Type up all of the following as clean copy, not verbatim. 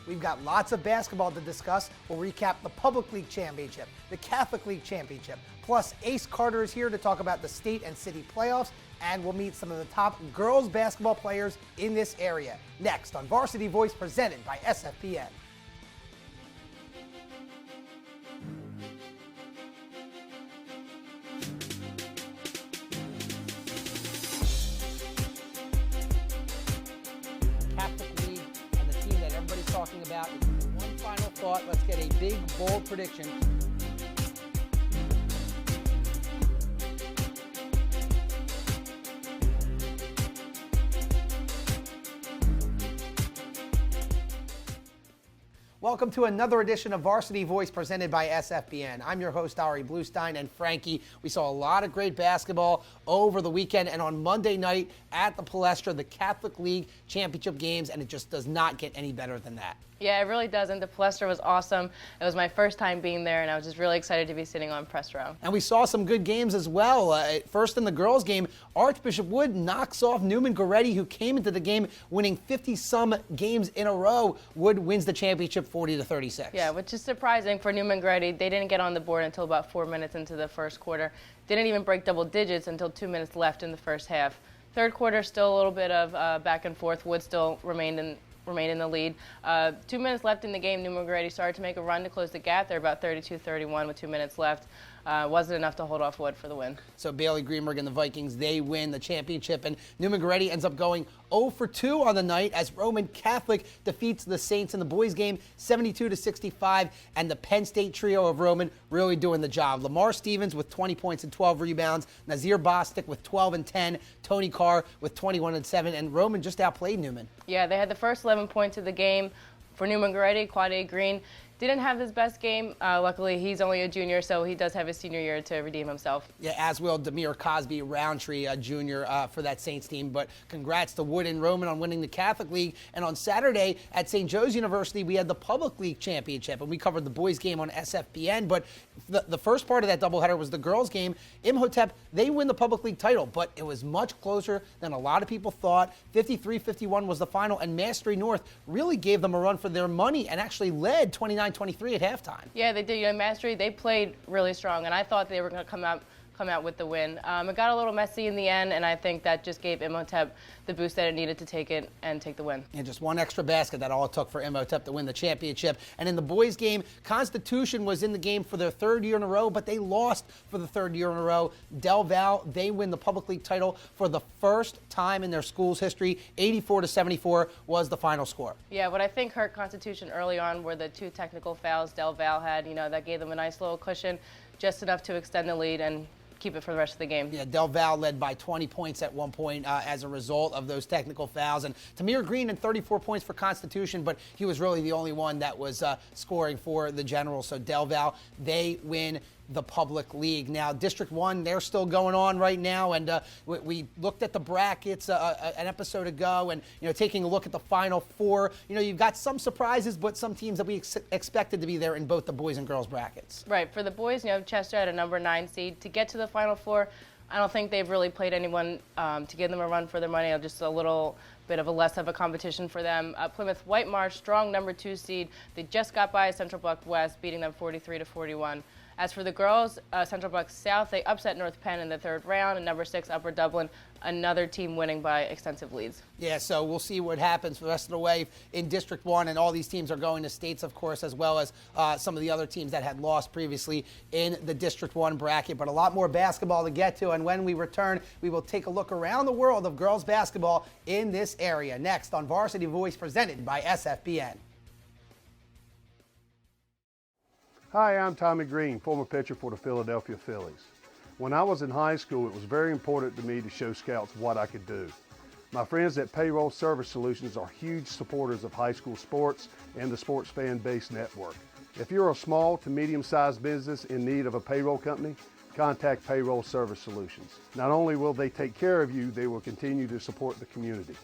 We've got lots of basketball to discuss. We'll recap the Public League Championship, the Catholic League Championship, plus Ace Carter is here to talk about the state and city playoffs, and we'll meet some of the top girls basketball players in this area. Next on Varsity Voice, presented by SFBN. Talking about one final thought. Let's get a big, bold prediction. Welcome to another edition of Varsity Voice presented by SFBN. I'm your host, Bluestein, and Frankie. We saw a lot of great basketball over the weekend and on Monday night at the Palestra, the Catholic League Championship games, and it just does not get any better than that. Yeah, it really doesn't. The Palestra was awesome. It was my first time being there, and I was just really excited to be sitting on press row. And we saw some good games as well. First in the girls' game, Archbishop Wood knocks off Newman Goretti, who came into the game winning 50-some games in a row. Wood wins the championship 40-36. Yeah, which is surprising for Newman Goretti. They didn't get on the board until about 4 minutes into the first quarter. Didn't even break double digits until 2 minutes left in the first half. Third quarter, still a little bit of back and forth. Wood still remained in the lead. 2 minutes left in the game, Newman Goretti started to make a run to close the gap. They're about 32-31 with 2 minutes left. Wasn't enough to hold off Wood for the win. So Bailey Greenberg and the Vikings, they win the championship, and Newman Goretti ends up going 0-for-2 on the night as Roman Catholic defeats the Saints in the boys game 72-65, and the Penn State trio of Roman really doing the job. Lamar Stevens with 20 points and 12 rebounds, Nazir Bostic with 12 and 10, Tony Carr with 21 and 7, and Roman just outplayed Newman. Yeah, they had the first 11 points of the game for Newman Goretti. Quade Green didn't have his best game. Luckily, he's only a junior, so he does have his senior year to redeem himself. Yeah, as will Demir Cosby Roundtree, a junior for that Saints team. But congrats to Wood and Roman on winning the Catholic League. And on Saturday at St. Joe's University, we had the Public League Championship, and we covered the boys' game on SFBN. But the first part of that doubleheader was the girls' game. Imhotep, they win the Public League title, but it was much closer than a lot of people thought. 53-51 was the final, and Mastery North really gave them a run for their money and actually led 29-23 at halftime. Yeah, they did. You know, Mastery, they played really strong, and I thought they were going to come out with the win. It got a little messy in the end, and I think that just gave Imhotep the boost that it needed to take it and take the win. And just one extra basket, that all it took for Imhotep to win the championship. And in the boys' game, Constitution was in the game for their third year in a row, but they lost for the third year in a row. Del Val, they win the Public League title for the first time in their school's history. 84-74 was the final score. Yeah, what I think hurt Constitution early on were the 2 technical fouls Del Val had. You know, that gave them a nice little cushion, just enough to extend the lead and keep it for the rest of the game. Yeah, Del Val led by 20 points at one point as a result of those technical fouls. And Tamir Green had 34 points for Constitution, but he was really the only one that was scoring for the Generals. So Del Val, they win the Public League. Now, District 1, they're still going on right now, and we looked at the brackets an episode ago, and, you know, taking a look at the Final Four, you know, you've got some surprises, but some teams that we expected to be there in both the boys and girls brackets. Right. For the boys, you know, Chester had a number 9 seed. To get to the Final Four, I don't think they've really played anyone to give them a run for their money. Just a little bit of a less of a competition for them. Plymouth White Marsh, strong number 2 seed. They just got by Central Buck West, beating them 43-41. As for the girls, Central Bucks South, they upset North Penn in the third round, and number 6, Upper Dublin, another team winning by extensive leads. Yeah, so we'll see what happens for the rest of the way in District 1, and all these teams are going to states, of course, as well as some of the other teams that had lost previously in the District 1 bracket, but a lot more basketball to get to, and when we return, we will take a look around the world of girls basketball in this area. Next on Varsity Voice, presented by SFBN. Hi, I'm Tommy Green, former pitcher for the Philadelphia Phillies. When I was in high school, it was very important to me to show scouts what I could do. My friends at Payroll Service Solutions are huge supporters of high school sports and the Sports Fan Base Network. If you're a small to medium-sized business in need of a payroll company, contact Payroll Service Solutions. Not only will they take care of you, they will continue to support the community.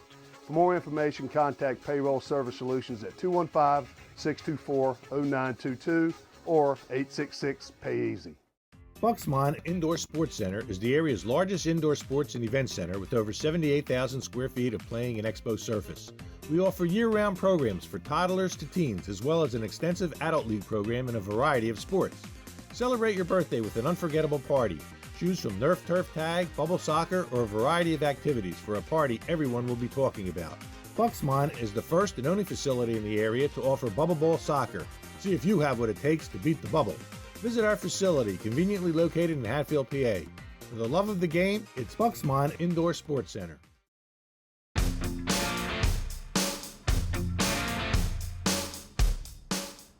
For more information, contact Payroll Service Solutions at 215-624-0922 or 866-PAY-EASY. Buxmont Indoor Sports Center is the area's largest indoor sports and event center with over 78,000 square feet of playing and expo surface. We offer year-round programs for toddlers to teens, as well as an extensive adult league program in a variety of sports. Celebrate your birthday with an unforgettable party. Choose from Nerf turf tag, bubble soccer, or a variety of activities for a party everyone will be talking about. Buxmont is the first and only facility in the area to offer bubble ball soccer. See if you have what it takes to beat the bubble. Visit our facility, conveniently located in Hatfield, PA. For the love of the game, it's Buxmont Indoor Sports Center.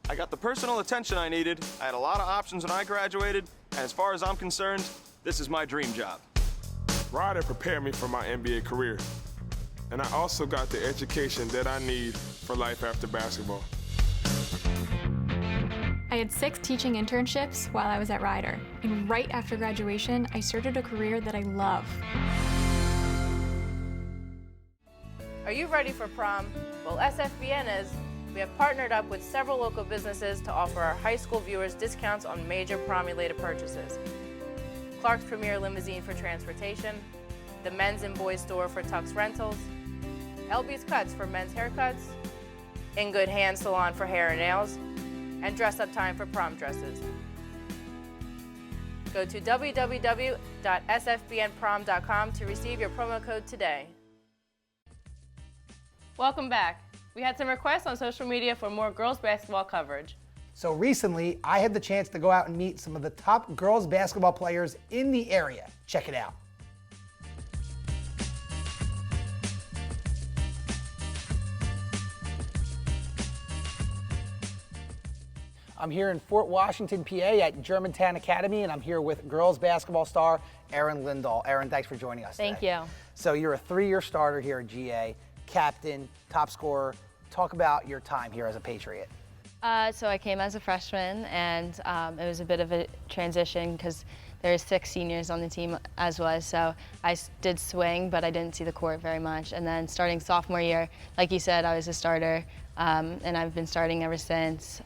I got the personal attention I needed, I had a lot of options when I graduated, and as far as I'm concerned, this is my dream job. Ryder prepared me for my NBA career, and I also got the education that I need for life after basketball. I had 6 teaching internships while I was at Ryder, and right after graduation, I started a career that I love. Are you ready for prom? Well, SFBN is. We have partnered up with several local businesses to offer our high school viewers discounts on major prom-related purchases. Clark's Premier Limousine for transportation, the men's and boys store for Tufts rentals, LB's Cuts for men's haircuts, In Good Hands Salon for hair and nails, and Dress Up Time for prom dresses. Go to www.sfbnprom.com to receive your promo code today. Welcome back. We had some requests on social media for more girls basketball coverage. So recently, I had the chance to go out and meet some of the top girls basketball players in the area. Check it out. I'm here in Fort Washington, PA at Germantown Academy, and I'm here with girls basketball star Erin Lindahl. Erin, thanks for joining us Thank today. you. So you're a 3-year starter here at GA, captain, top scorer. Talk about your time here as a Patriot. So I came as a freshman, and it was a bit of a transition because there's 6 seniors on the team as was. So I did swing, but I didn't see the court very much. And then starting sophomore year, like you said, I was a starter, and I've been starting ever since.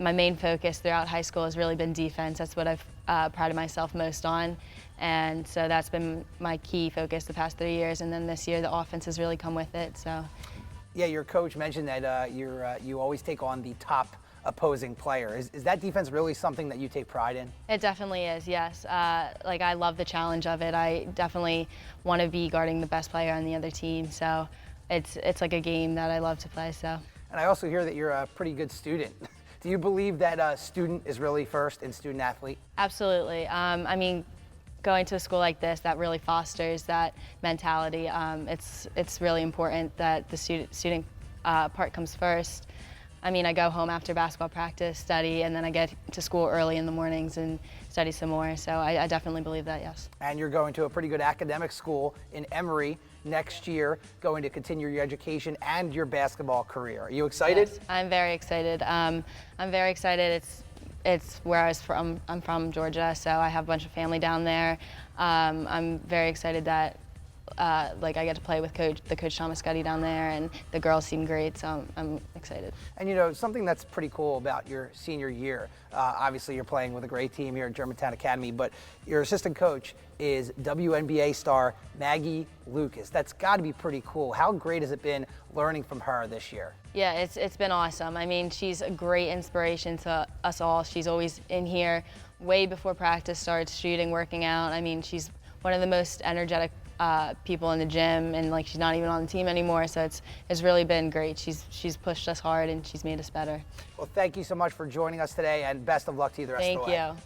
My main focus throughout high school has really been defense. That's what I've prided myself most on. And so that's been my key focus the past 3 years. And then this year, the offense has really come with it. So. Yeah, your coach mentioned that you always take on the top opposing player. Is that defense really something that you take pride in? It definitely is, yes. Like, I love the challenge of it. I definitely want to be guarding the best player on the other team. So it's like a game that I love to play. So. And I also hear that you're a pretty good student. Do you believe that a student is really first in student athlete? Absolutely. I mean, going to a school like this, that really fosters that mentality. It's really important that the student part comes first. I mean, I go home after basketball practice, study, and then I get to school early in the mornings and study some more. So I definitely believe that, yes. And you're going to a pretty good academic school in Emory next year, going to continue your education and your basketball career. Are you excited? Yes, I'm very excited. I'm very excited. It's where I was from. I'm from Georgia, so I have a bunch of family down there. I'm very excited that I get to play with the coach Thomas Scuddy down there, and the girls seem great, so I'm excited. And you know, something that's pretty cool about your senior year, obviously you're playing with a great team here at Germantown Academy, but your assistant coach is WNBA star Maggie Lucas. That's got to be pretty cool. How great has it been learning from her this year? Yeah, it's been awesome. I mean, she's a great inspiration to us all. She's always in here way before practice starts, shooting, working out. I mean, she's one of the most energetic people in the gym, and like, she's not even on the team anymore, so it's really been great. She's pushed us hard, and she's made us better. Well, thank you so much for joining us today, and best of luck to you the rest of the way. Thank you.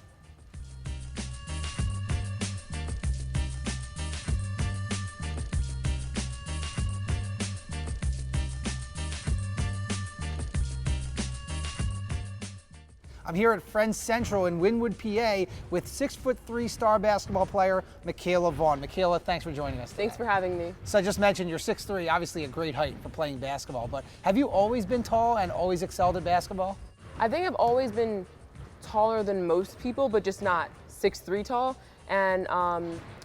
I'm here at Friends Central in Wynwood, PA, with 6'3" star basketball player Mikayla Vaughn. Mikayla, thanks for joining us today. Thanks for having me. So I just mentioned you're 6'3", obviously a great height for playing basketball, but have you always been tall and always excelled at basketball? I think I've always been taller than most people, but just not 6'3" tall. And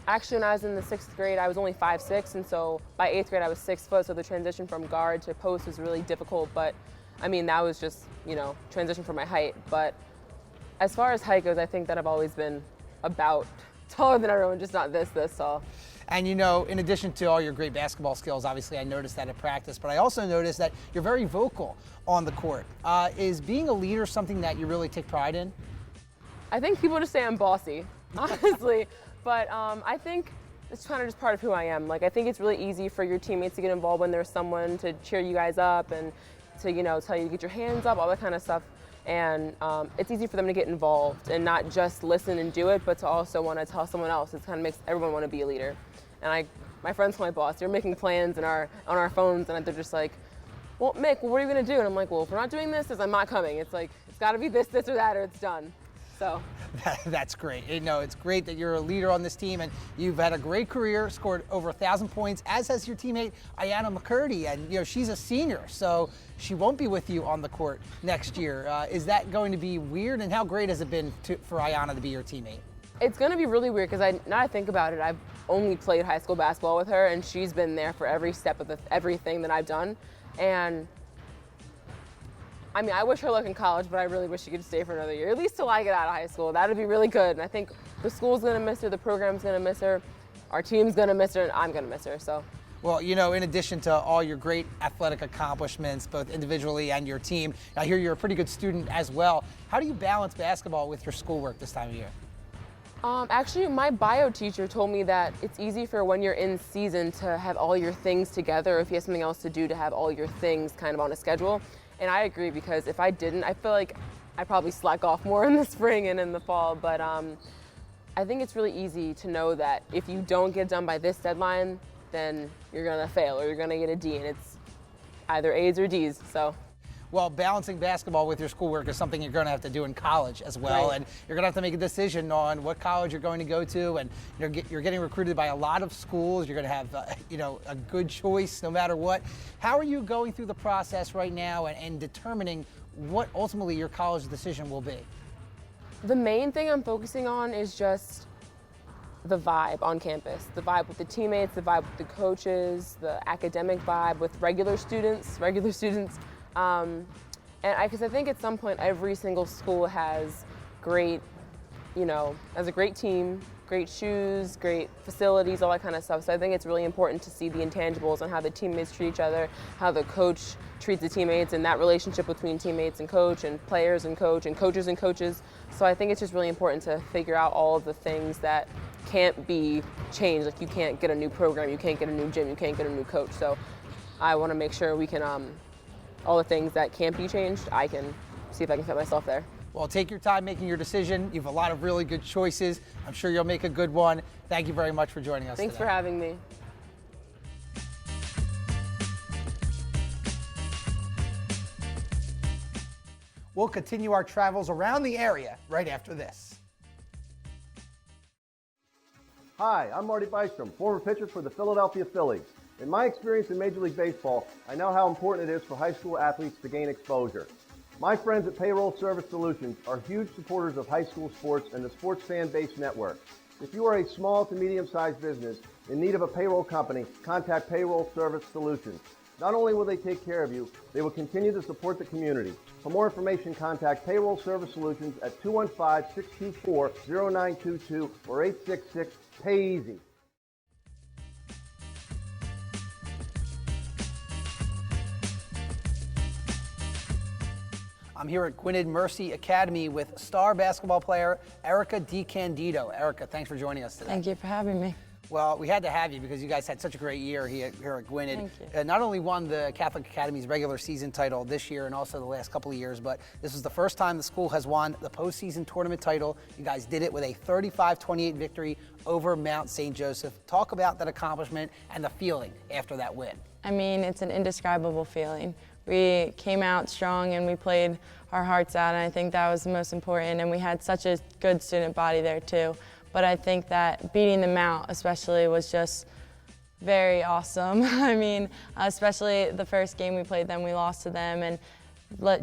actually, when I was in the 6th grade, I was only 5'6", and so by 8th grade, I was 6 foot, so the transition from guard to post was really difficult, but I mean, that was just, transition for my height. But As far as height goes, I think that I've always been about taller than everyone, just not this tall. And you know, in addition to all your great basketball skills, obviously I noticed that at practice, but I also noticed that you're very vocal on the court. Is being a leader something that you really take pride in? I think people just say I'm bossy, honestly, but I think it's kind of just part of who I am. Like, I think it's really easy for your teammates to get involved when there's someone to cheer you guys up and to, you know, tell you to get your hands up, all that kind of stuff. And it's easy for them to get involved and not just listen and do it, but to also want to tell someone else. It kind of makes everyone want to be a leader. And my friends tell my boss, they're making plans on our phones, and they're just like, well, Mick, what are you going to do? And I'm like, well, if we're not doing this, I'm not coming. It's like, it's got to be this or that, or it's done. So. That's great. You know, it's great that you're a leader on this team, and you've had a great career, scored over 1,000 points, as has your teammate Ayanna McCurdy, and you know she's a senior, so she won't be with you on the court next year. Is that going to be weird? And how great has it been for Ayanna to be your teammate? It's going to be really weird because now I think about it, I've only played high school basketball with her, and she's been there for every step of everything that I've done. And I mean, I wish her luck in college, but I really wish she could stay for another year, at least till I get out of high school. That would be really good. And I think the school's going to miss her, the program's going to miss her, our team's going to miss her, and I'm going to miss her. So. Well, you know, in addition to all your great athletic accomplishments, both individually and your team, I hear you're a pretty good student as well. How do you balance basketball with your schoolwork this time of year? Actually, my bio teacher told me that it's easy for when you're in season to have all your things together, or if you have something else to do, to have all your things kind of on a schedule. And I agree, because if I didn't, I feel like I probably slack off more in the spring and in the fall. But I think it's really easy to know that if you don't get done by this deadline, then you're going to fail or you're going to get a D, and it's either A's or D's. So. Well, balancing basketball with your schoolwork is something you're going to have to do in college as well, right. And you're going to have to make a decision on what college you're going to go to, and you're getting recruited by a lot of schools. You're going to have you know, a good choice no matter what. How are you going through the process right now and determining what ultimately your college decision will be? The main thing I'm focusing on is just the vibe on campus, the vibe with the teammates, the vibe with the coaches, the academic vibe with regular students. Because I think at some point every single school has great, you know, has a great team, great shoes, great facilities, all that kind of stuff. So I think it's really important to see the intangibles on how the teammates treat each other, how the coach treats the teammates, and that relationship between teammates and coach, and players and coach, and coaches and coaches. So I think it's just really important to figure out all of the things that can't be changed. Like, you can't get a new program, you can't get a new gym, you can't get a new coach. So I want to make sure we can, all the things that can't be changed, I can see if I can fit myself there. Well, take your time making your decision. You have a lot of really good choices. I'm sure you'll make a good one. Thank you very much for joining us Thanks today. for having me. We'll continue our travels around the area right after this. Hi, I'm Marty Bystrom, former pitcher for the Philadelphia Phillies. In my experience in Major League Baseball, I know how important it is for high school athletes to gain exposure. My friends at Payroll Service Solutions are huge supporters of high school sports and the Sports Fan Base Network. If you are a small to medium-sized business in need of a payroll company, contact Payroll Service Solutions. Not only will they take care of you, they will continue to support the community. For more information, contact Payroll Service Solutions at 215-624-0922 or 866-PAY-EASY. I'm here at Gwynedd Mercy Academy with star basketball player Erica DeCandido. Erica, thanks for joining us today. Thank you for having me. Well, we had to have you because you guys had such a great year here at Gwynedd. Thank you. Not only won the Catholic Academy's regular season title this year and also the last couple of years, but this was the first time the school has won the postseason tournament title. You guys did it with a 35-28 victory over Mount St. Joseph. Talk about that accomplishment and the feeling after that win. I mean, it's an indescribable feeling. We came out strong and we played our hearts out, and I think that was the most important, and we had such a good student body there too. But I think that beating them out especially was just very awesome. I mean, especially the first game we played them, we lost to them, and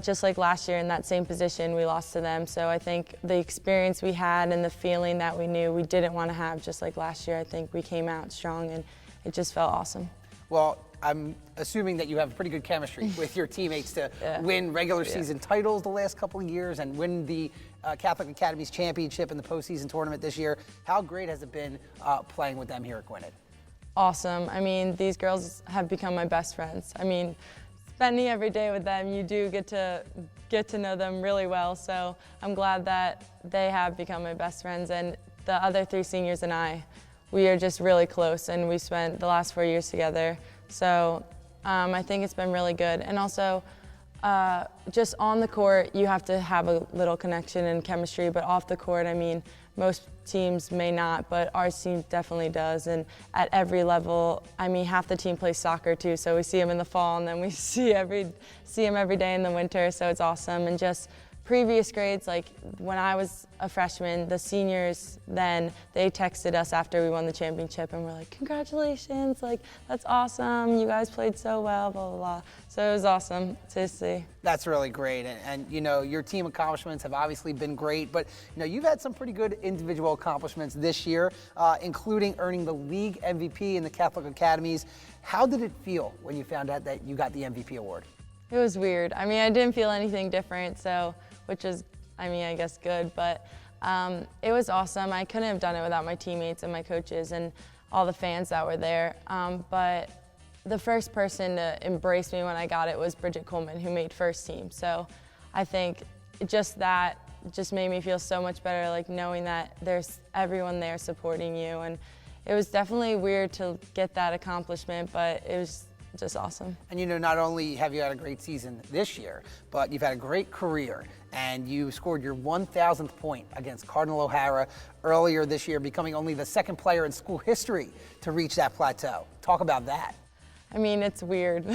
just like last year in that same position, we lost to them. So I think the experience we had and the feeling that we knew we didn't want to have just like last year, I think we came out strong and it just felt awesome. Well, I'm assuming that you have pretty good chemistry with your teammates to win regular season titles the last couple of years and win the Catholic Academies Championship in the postseason tournament this year. How great has it been playing with them here at Gwinnett? Awesome. I mean, these girls have become my best friends. I mean, spending every day with them, you do get to know them really well. So I'm glad that they have become my best friends, and the other 3 seniors and I, we are just really close, and we spent the last 4 years together. So I think it's been really good. And also, just on the court, you have to have a little connection and chemistry, but off the court, I mean, most teams may not, but our team definitely does. And at every level, I mean, half the team plays soccer too, so we see them in the fall, and then we see them every day in the winter, so it's awesome. And just previous grades, like when I was a freshman, the seniors then, they texted us after we won the championship and were like, congratulations, like that's awesome, you guys played so well, blah, blah, blah. So it was awesome to see. That's really great, and you know, your team accomplishments have obviously been great, but you know, you've had some pretty good individual accomplishments this year, including earning the league MVP in the Catholic Academies. How did it feel when you found out that you got the MVP award? It was weird. I mean, I didn't feel anything different, so, which is, I mean, I guess good, but it was awesome. I couldn't have done it without my teammates and my coaches and all the fans that were there. But the first person to embrace me when I got it was Bridget Coleman, who made first team. So I think just that just made me feel so much better, like knowing that there's everyone there supporting you. And it was definitely weird to get that accomplishment, but it was just awesome. And you know, not only have you had a great season this year, but you've had a great career, and you scored your 1,000th point against Cardinal O'Hara earlier this year, becoming only the second player in school history to reach that plateau. Talk about that. I mean, it's weird.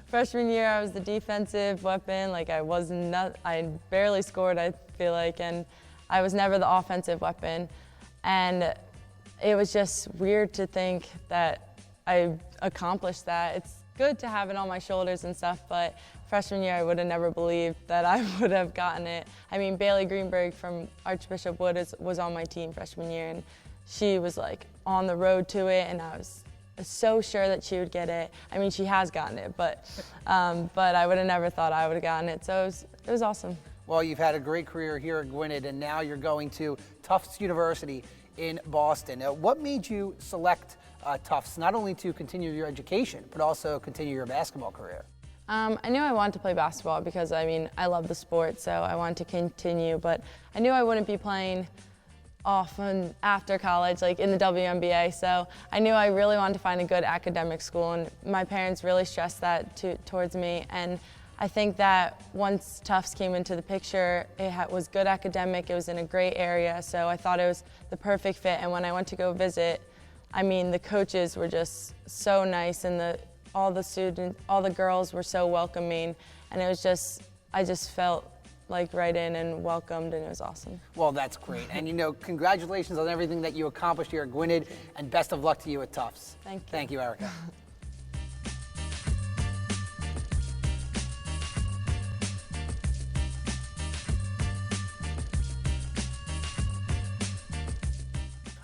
Freshman year, I was the defensive weapon. Like I barely scored, I feel like, and I was never the offensive weapon. And it was just weird to think that I accomplished that. It's good to have it on my shoulders and stuff, but freshman year I would have never believed that I would have gotten it. I mean, Bailey Greenberg from Archbishop Wood was on my team freshman year, and she was like on the road to it, and I was so sure that she would get it. I mean, she has gotten it, but I would have never thought I would have gotten it, so it was awesome. Well, you've had a great career here at Gwinnett, and now you're going to Tufts University in Boston. What made you select Tufts, not only to continue your education, but also continue your basketball career? I knew I wanted to play basketball because, I mean, I love the sport, so I wanted to continue, but I knew I wouldn't be playing often after college, like in the WNBA, so I knew I really wanted to find a good academic school, and my parents really stressed that towards me, and I think that once Tufts came into the picture, it was good academic, it was in a great area, so I thought it was the perfect fit, and when I went to go visit, I mean, the coaches were just so nice, and all the girls were so welcoming, and it was just, I just felt like right in and welcomed, and it was awesome. Well, that's great. And you know, congratulations on everything that you accomplished here at Gwinnett, and best of luck to you at Tufts. Thank you. Thank you, Erica.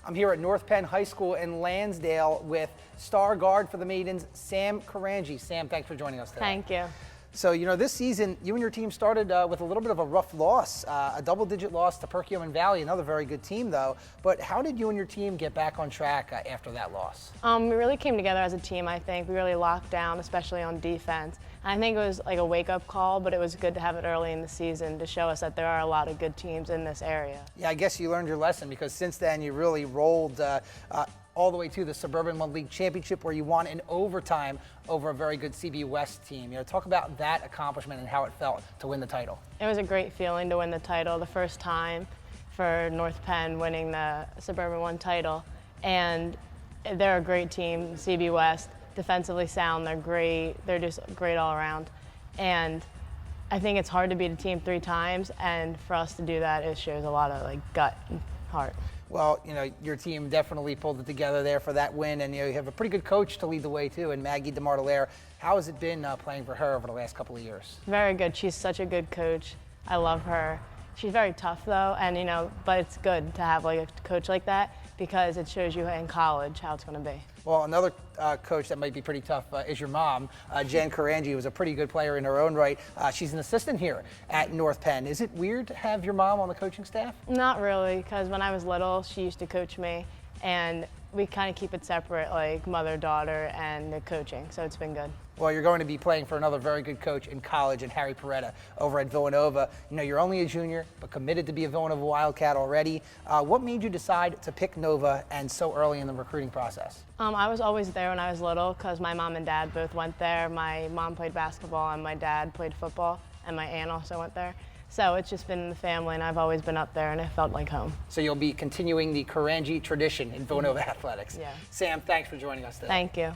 I'm here at North Penn High School in Lansdale with star guard for the Maidens, Sam Cartangi. Sam, thanks for joining us today. Thank you. So, you know, this season, you and your team started with a little bit of a rough loss, a double-digit loss to Perkiomen Valley, another very good team, though. But how did you and your team get back on track after that loss? We really came together as a team, I think. We really locked down, especially on defense. And I think it was like a wake-up call, but it was good to have it early in the season to show us that there are a lot of good teams in this area. Yeah, I guess you learned your lesson, because since then you really rolled all the way to the Suburban 1 League Championship, where you won in overtime over a very good CB West team. You know, talk about that accomplishment and how it felt to win the title. It was a great feeling to win the title, the first time for North Penn winning the Suburban 1 title. And they're a great team, CB West, defensively sound, they're great, they're just great all around. And I think it's hard to beat a team 3 times, and for us to do that, it shows a lot of like gut and heart. Well, you know, your team definitely pulled it together there for that win, and you know, you have a pretty good coach to lead the way too, and Maggie DeMartelaire. How has it been playing for her over the last couple of years? Very good. She's such a good coach. I love her. She's very tough though, and you know, but it's good to have like a coach like that, because it shows you in college how it's going to be. Well, another coach that might be pretty tough is your mom, Jen Cartangi, who's a pretty good player in her own right. She's an assistant here at North Penn. Is it weird to have your mom on the coaching staff? Not really, because when I was little, she used to coach me, and we kind of keep it separate, like mother-daughter and the coaching, so it's been good. Well, you're going to be playing for another very good coach in college, and Harry Peretta over at Villanova. You know, you're only a junior, but committed to be a Villanova Wildcat already. What made you decide to pick Nova and so early in the recruiting process? I was always there when I was little because my mom and dad both went there. My mom played basketball and my dad played football, and my aunt also went there. So it's just been in the family, and I've always been up there, and it felt like home. So you'll be continuing the Cartangi tradition in Villanova athletics. Yeah. Sam, thanks for joining us today. Thank you.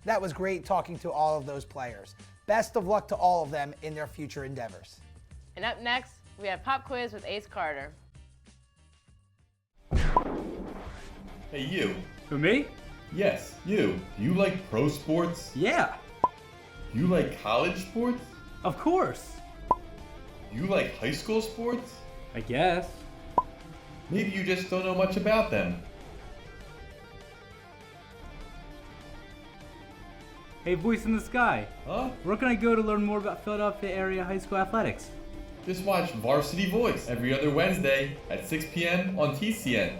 That was great talking to all of those players. Best of luck to all of them in their future endeavors. And up next, we have Pop Quiz with Ace Carter. Hey, you. Who, me? Yes, you. Do you like pro sports? Yeah. You like college sports? Of course. You like high school sports? I guess. Maybe you just don't know much about them. Hey, voice in the sky. Huh? Where can I go to learn more about Philadelphia area high school athletics? Just watch Varsity Voice every other Wednesday at 6 p.m. on TCN.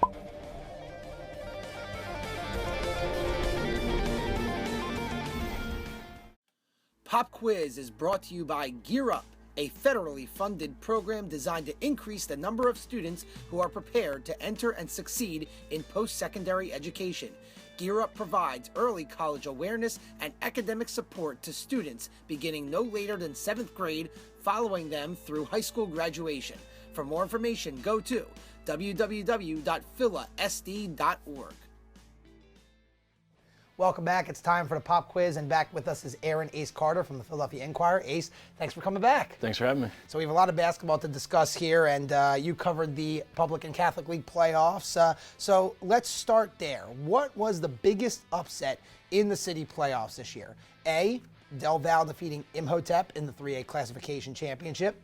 Pop Quiz is brought to you by Gear Up, a federally funded program designed to increase the number of students who are prepared to enter and succeed in post-secondary education. Gear Up provides early college awareness and academic support to students beginning no later than 7th grade, following them through high school graduation. For more information, go to www.philasd.org. Welcome back. It's time for the Pop Quiz, and back with us is Erin Ace Carter from the Philadelphia Inquirer. Ace, thanks for coming back. Thanks for having me. So we have a lot of basketball to discuss here, and you covered the Public and Catholic League playoffs. So let's start there. What was the biggest upset in the city playoffs this year? A, Del Val defeating Imhotep in the 3A classification championship.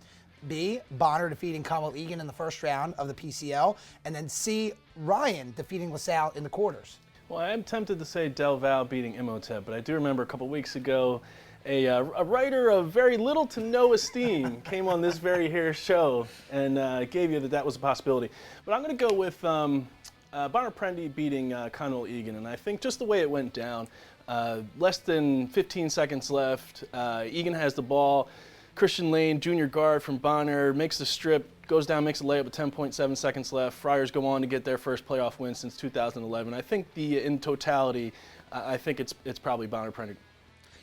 B, Bonner defeating Conwell Egan in the first round of the PCL. And then C, Ryan defeating LaSalle in the quarters. Well, I am tempted to say Del Val beating Imhotep, but I do remember a couple weeks ago a writer of very little to no esteem came on this very here show and gave you that was a possibility. But I'm going to go with Bonner Prendy beating Conwell Egan, and I think just the way it went down, less than 15 seconds left, Egan has the ball. Christian Lane, junior guard from Bonner, makes the strip, goes down, makes a layup with 10.7 seconds left. Friars go on to get their first playoff win since 2011. I think in totality, I think it's probably Bonner Prendy.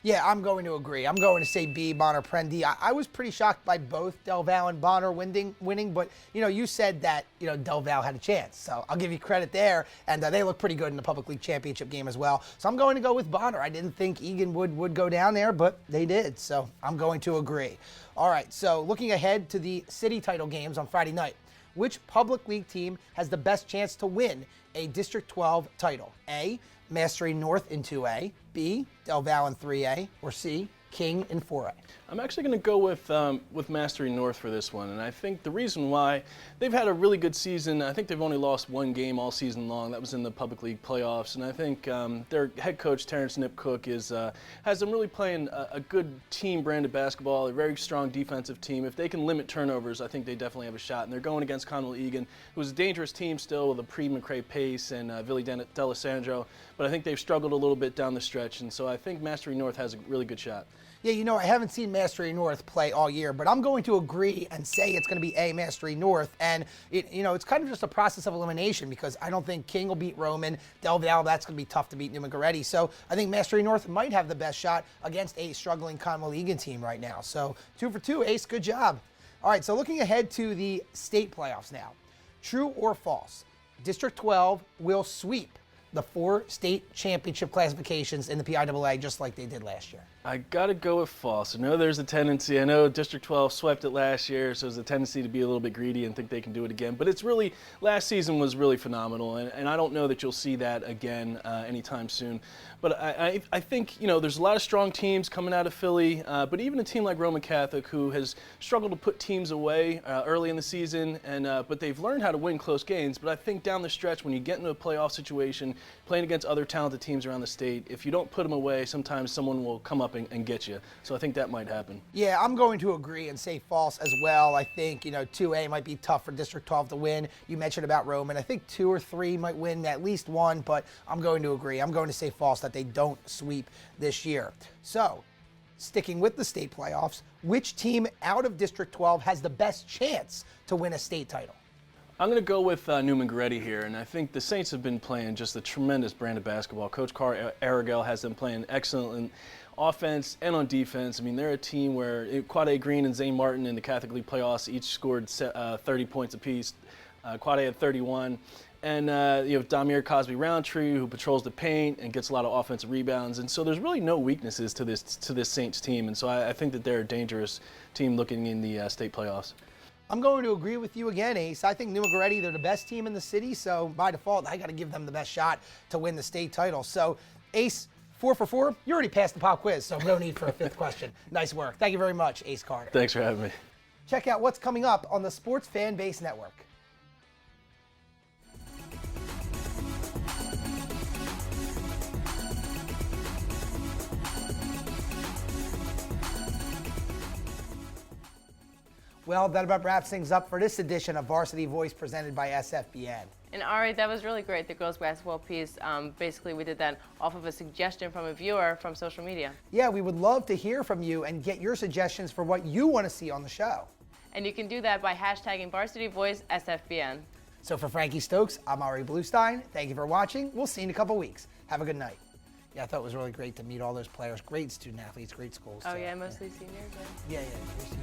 Yeah, I'm going to agree. I'm going to say B, Bonner Prendy. I was pretty shocked by both Del Val and Bonner winning, but you said that Del Val had a chance, so I'll give you credit there. And they look pretty good in the Public League Championship game as well. So I'm going to go with Bonner. I didn't think Egan would go down there, but they did. So I'm going to agree. All right. So looking ahead to the city title games on Friday night, which Public League team has the best chance to win a District 12 title? A, Mastery North in 2A, B, Del Val in 3A, or C, King in 4A. I'm actually going to go with Mastery North for this one, and I think the reason why they've had a really good season. I think they've only lost one game all season long. That was in the Public League playoffs, and I think their head coach Terrence Nipcook has them really playing a good team branded basketball. A very strong defensive team. If they can limit turnovers, I think they definitely have a shot. And they're going against Conwell Egan, who's a dangerous team still with a pre-McCray Pace and Villy D'Alessandro, but I think they've struggled a little bit down the stretch, and so I think Mastery North has a really good shot. Yeah, I haven't seen Mastery North play all year, but I'm going to agree and say it's going to be A, Mastery North. And, it's kind of just a process of elimination because I don't think King will beat Roman. Del Val, that's going to be tough to beat Newman Goretti. So I think Mastery North might have the best shot against a struggling Conwell Egan team right now. So 2 for 2, Ace, good job. All right, so looking ahead to the state playoffs now. True or false? District 12 will sweep the 4 state championship classifications in the PIAA just like they did last year. I got to go with false. I know there's a tendency. I know District 12 swept it last year, so there's a tendency to be a little bit greedy and think they can do it again. But it's really, last season was really phenomenal, and I don't know that you'll see that again anytime soon. But I think, there's a lot of strong teams coming out of Philly, but even a team like Roman Catholic, who has struggled to put teams away early in the season, but they've learned how to win close games. But I think down the stretch, when you get into a playoff situation, playing against other talented teams around the state, if you don't put them away, sometimes someone will come up and get you. So I think that might happen. Yeah, I'm going to agree and say false as well. I think, 2A might be tough for District 12 to win. You mentioned about Roman. I think 2 or 3 might win at least one, but I'm going to agree. I'm going to say false that they don't sweep this year. So, sticking with the state playoffs, which team out of District 12 has the best chance to win a state title? I'm going to go with Newman Goretti here, and I think the Saints have been playing just a tremendous brand of basketball. Coach Carr Aragel has them playing excellent offense and on defense. I mean, they're a team where Quade Green and Zane Martin in the Catholic League playoffs each scored 30 points apiece. Quade had 31. And you have Damir Cosby Roundtree, who patrols the paint and gets a lot of offensive rebounds. And so there's really no weaknesses to this Saints team. And so I think that they're a dangerous team looking in the state playoffs. I'm going to agree with you again, Ace. I think Newman Goretti, they're the best team in the city. So by default, I got to give them the best shot to win the state title. So Ace, 4 for 4. You already passed the pop quiz, so no need for a 5th question. Nice work. Thank you very much, Ace Carter. Thanks for having me. Check out what's coming up on the Sports Fan Base Network. Well, that about wraps things up for this edition of Varsity Voice presented by SFBN. And Ari, that was really great, the girls basketball piece. Basically, we did that off of a suggestion from a viewer from social media. Yeah, we would love to hear from you and get your suggestions for what you want to see on the show. And you can do that by hashtagging Varsity Voice SFBN. So for Frankie Stokes, I'm Ari Bluestein. Thank you for watching. We'll see you in a couple weeks. Have a good night. Yeah, I thought it was really great to meet all those players. Great student athletes, great schools. Oh, yeah, mostly seniors. Right? Yeah, seniors.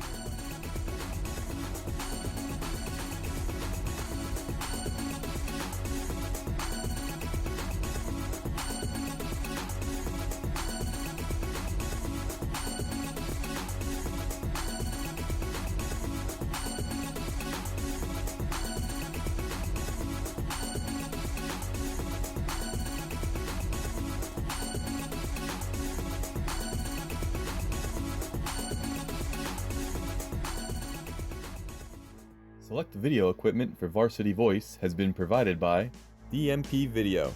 Select video equipment for Varsity Voice has been provided by DMP Video.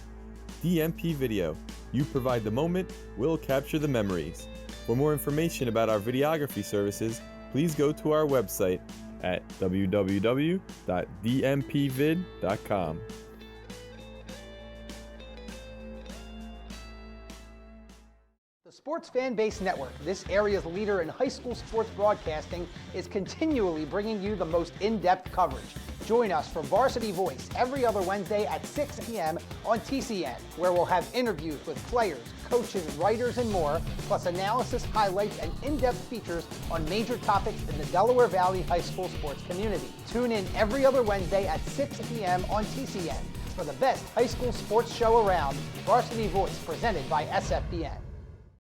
DMP Video. You provide the moment, we'll capture the memories. For more information about our videography services, please go to our website at www.dmpvid.com. The Sports Fan Base Network, this area's leader in high school sports broadcasting, is continually bringing you the most in-depth coverage. Join us for Varsity Voice every other Wednesday at 6 p.m. on TCN, where we'll have interviews with players, coaches, writers, and more, plus analysis, highlights, and in-depth features on major topics in the Delaware Valley high school sports community. Tune in every other Wednesday at 6 p.m. on TCN for the best high school sports show around, Varsity Voice, presented by SFBN.